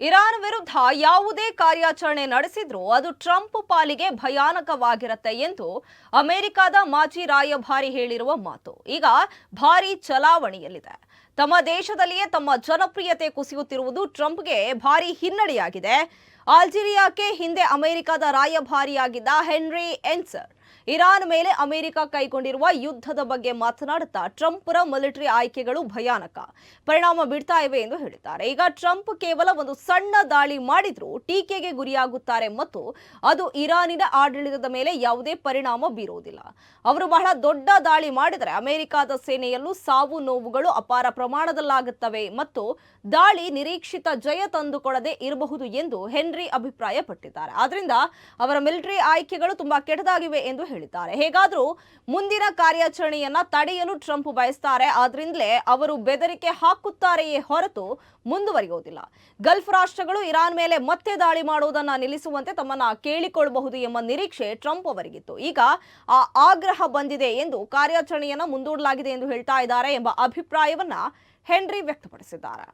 Iran ವಿರುದ್ಧ ಯಾವುದೇ ಕಾರ್ಯಾಚರಣೆ ನಡೆಸಿದ್ರೂ ಅದು ಟ್ರಂಪ್ ಪಾಲಿಗೆ ಭಯಾನಕವಾಗಿರುತ್ತೆ ಎಂದು ಅಮೆರಿಕದ ಮಾಜಿ ರಾಯಭಾರಿ ಹೇಳಿರುವ ಮಾತು ಈಗ ಭಾರಿ ಚಲಾವಣೆಯಲ್ಲಿದೆ. ತಮ್ಮ ದೇಶದಲ್ಲಿಯೇ ತಮ್ಮ ಜನಪ್ರಿಯತೆ ಕುಸಿಯುತ್ತಿರುವುದು ಟ್ರಂಪ್ಗೆ ಭಾರಿ ಹಿನ್ನಡೆಯಾಗಿದೆ. ಅಲ್ಜೀರಿಯಾಕ್ಕೆ ಹಿಂದೆ ಅಮೆರಿಕದ ರಾಯಭಾರಿಯಾಗಿದ್ದ ಹೆನ್ರಿ ಎನ್ಸರ್ ಇರಾನ್ ಮೇಲೆ ಅಮೆರಿಕ ಕೈಗೊಂಡಿರುವ ಯುದ್ಧದ ಬಗ್ಗೆ ಮಾತನಾಡುತ್ತಾ ಟ್ರಂಪ್ರ ಮಿಲಿಟರಿ ಆಯ್ಕೆಗಳು ಭಯಾನಕ ಪರಿಣಾಮ ಬೀರ್ತಾ ಇವೆ ಎಂದು ಹೇಳಿದ್ದಾರೆ. ಈಗ ಟ್ರಂಪ್ ಕೇವಲ ಒಂದು ಸಣ್ಣ ದಾಳಿ ಮಾಡಿದ್ರೂ ಟೀಕೆಗೆ ಗುರಿಯಾಗುತ್ತಾರೆ ಮತ್ತು ಅದು ಇರಾನಿನ ಆಡಳಿತದ ಮೇಲೆ ಯಾವುದೇ ಪರಿಣಾಮ ಬೀರುವುದಿಲ್ಲ. ಅವರು ಬಹಳ ದೊಡ್ಡ ದಾಳಿ ಮಾಡಿದರೆ ಅಮೆರಿಕದ ಸೇನೆಯಲ್ಲೂ ಸಾವು ನೋವುಗಳು ಅಪಾರ ಪ್ರಮಾಣದಲ್ಲಾಗುತ್ತವೆ ಮತ್ತು ದಾಳಿ ನಿರೀಕ್ಷಿತ ಜಯ ತಂದುಕೊಡದೆ ಇರಬಹುದು ಎಂದು ಹೆನ್ರಿ ಅಭಿಪ್ರಾಯಪಟ್ಟಿದ್ದಾರೆ. ಆದ್ರಿಂದ ಅವರ ಮಿಲಿಟರಿ ಆಯ್ಕೆಗಳು ತುಂಬಾ ಕೆಟ್ಟದಾಗಿವೆ ಎಂದು ಹೇಳಿದ್ದಾರೆ. ಹೇಗಾದರೂ ಮುಂದಿನ ಕಾರ್ಯಾಚರಣೆಯನ್ನ ತಡೆಯಲು ಟ್ರಂಪ್ ಬಯಸ್ತಾರೆ. ಆದ್ರಿಂದಲೇ ಅವರು ಬೆದರಿಕೆ ಹಾಕುತ್ತಾರೆಯೇ ಹೊರತು ಮುಂದುವರಿಯುವುದಿಲ್ಲ. ಗಲ್ಫ್ ರಾಷ್ಟ್ರಗಳು ಇರಾನ್ ಮೇಲೆ ಮತ್ತೆ ದಾಳಿ ಮಾಡುವುದನ್ನು ನಿಲ್ಲಿಸುವಂತೆ ತಮ್ಮನ್ನ ಕೇಳಿಕೊಳ್ಳಬಹುದು ಎಂಬ ನಿರೀಕ್ಷೆ ಟ್ರಂಪ್ ಅವರಿಗಿತ್ತು. ಈಗ ಆ ಆಗ್ರಹ ಬಂದಿದೆ ಎಂದು ಕಾರ್ಯಾಚರಣೆಯನ್ನ ಮುಂದೂಡಲಾಗಿದೆ ಎಂದು ಹೇಳ್ತಾ ಇದ್ದಾರೆ ಎಂಬ ಅಭಿಪ್ರಾಯವನ್ನ ಹೆನ್ರಿ ವ್ಯಕ್ತಪಡಿಸಿದ್ದಾರೆ.